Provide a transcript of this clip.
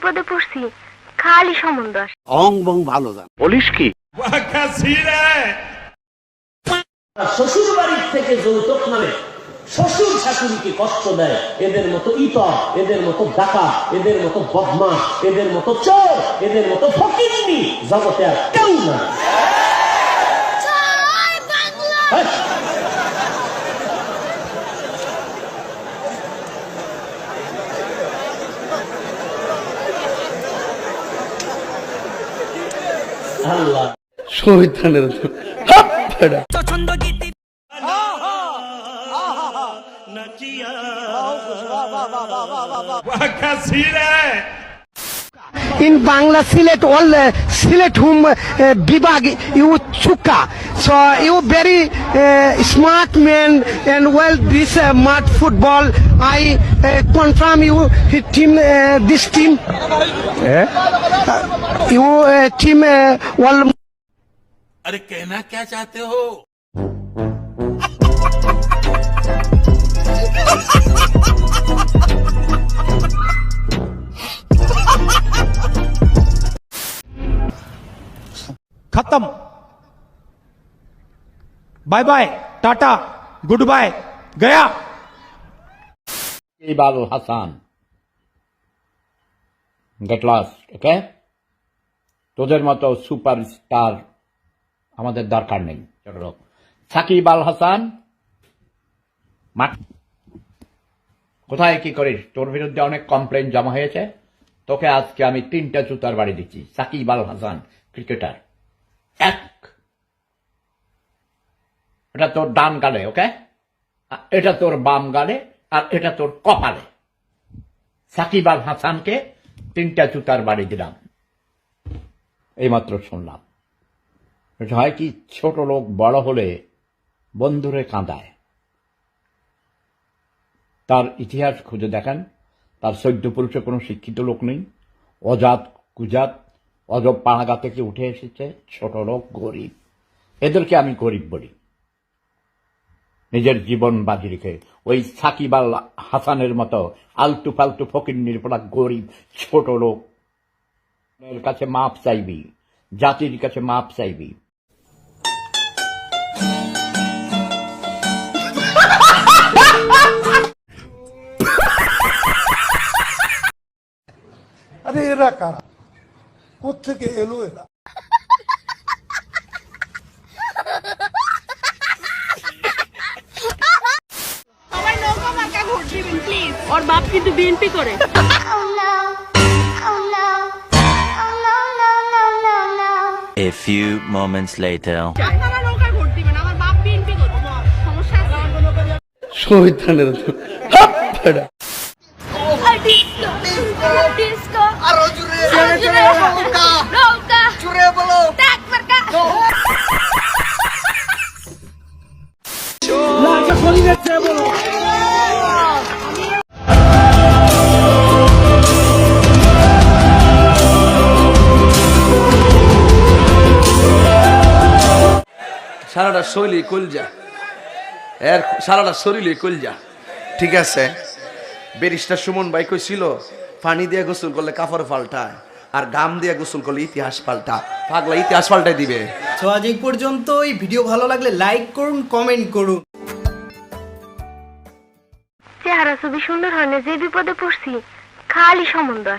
বিপদে পড়ছি খালি সম্বন্ধ আসে। অং বং ভালো জান বলিস কি শ্বশুর বাড়ির থেকে যৌতুক নামে শ্বশুর শাশুড়িকে কষ্ট দেয়, এদের মতো ইতর, এদের মতো ডাকা, এদের মতো বদমাশ, এদের মতো চোর, এদের মতো ফকিন্নি জগতে আর কেউ না। আল্লাহ শয়তানের In Bangla, Silet, all Silet whom Bibag, you chuka. So you very smart man and well this mad football. I confirm you team this team. You team all. अरे कहना क्या चाहते हो? खत्म। Bye bye, tata, good bye, गया। Ibal Hassan, get lost, okay? তোদের মতো superstar আমাদের দরকার নেই। চলো সাকিব আল হাসান, কোথায় কি করিস? তোর বিরুদ্ধে অনেক কমপ্লেন জমা হয়েছে, তোকে আজকে আমি 3টা জুতার বাড়ি দিচ্ছি। সাকিব আল হাসান ক্রিকেটার, এটা তোর ডান গালে, ওকে? এটা তোর বাম গালে, আর এটা তোর কপালে। সাকিব আল হাসানকে 3টা জুতার বাড়ি দিলাম, এইমাত্র শুনলাম। এটা হয় কি, ছোট লোক বড় হলে বন্ধুরে কাঁদায়। তার ইতিহাস খুঁজে দেখেন, তার 14 পুরুষে কোনো শিক্ষিত লোক নেই, অজাত কুজাত অজব পাড়াগা থেকে উঠে এসেছে, ছোট লোক, গরিব। এদেরকে আমি গরিব বলি। নিজের জীবন বাজি রেখে ওই সাকিব আল হাসানের মতো আলতু ফালতু ফকিন্নির পড়া গরিব ছোট লোক এর কাছে মাপ চাইবি, জাতির কাছে মাপ চাইবি। আরে এরা কারা, কোত্থেকে এলো এরা? সবাই নৌকা মার্কা ভোট দিবেন প্লিজ। ওর বাপ কিন্তু বিএনপি করে। A few moments later. আপনারা নৌকা ভোট দিবেন, আমার বাপ বিএনপি করে। সমস্যা আছে? শয়তানের ডিস্কো আরো জুড়ে নৌকা নৌকা জুড়ে বলো ট্যাক মার্কা। সারাটা শৈলী কলজা, এর সারাটা শরীরে কলজা। ঠিক আছে, ব্যারিস্টার সুমন ভাই কইছিল পানি দিয়ে গোসল করলে কাপড় পাল্টায়, আর গাম দিয়ে গোসল করলে ইতিহাস পাল্টা। পাগলা ইতিহাস পাল্টাই দিবে। তো আজ এই পর্যন্ত। এই ভিডিও ভালো লাগলে লাইক করুন, কমেন্ট করুন। চেহারা ছবি সুন্দর হয় না, যে বিপদে পড়ছি খালি সম্বন্ধ আসে।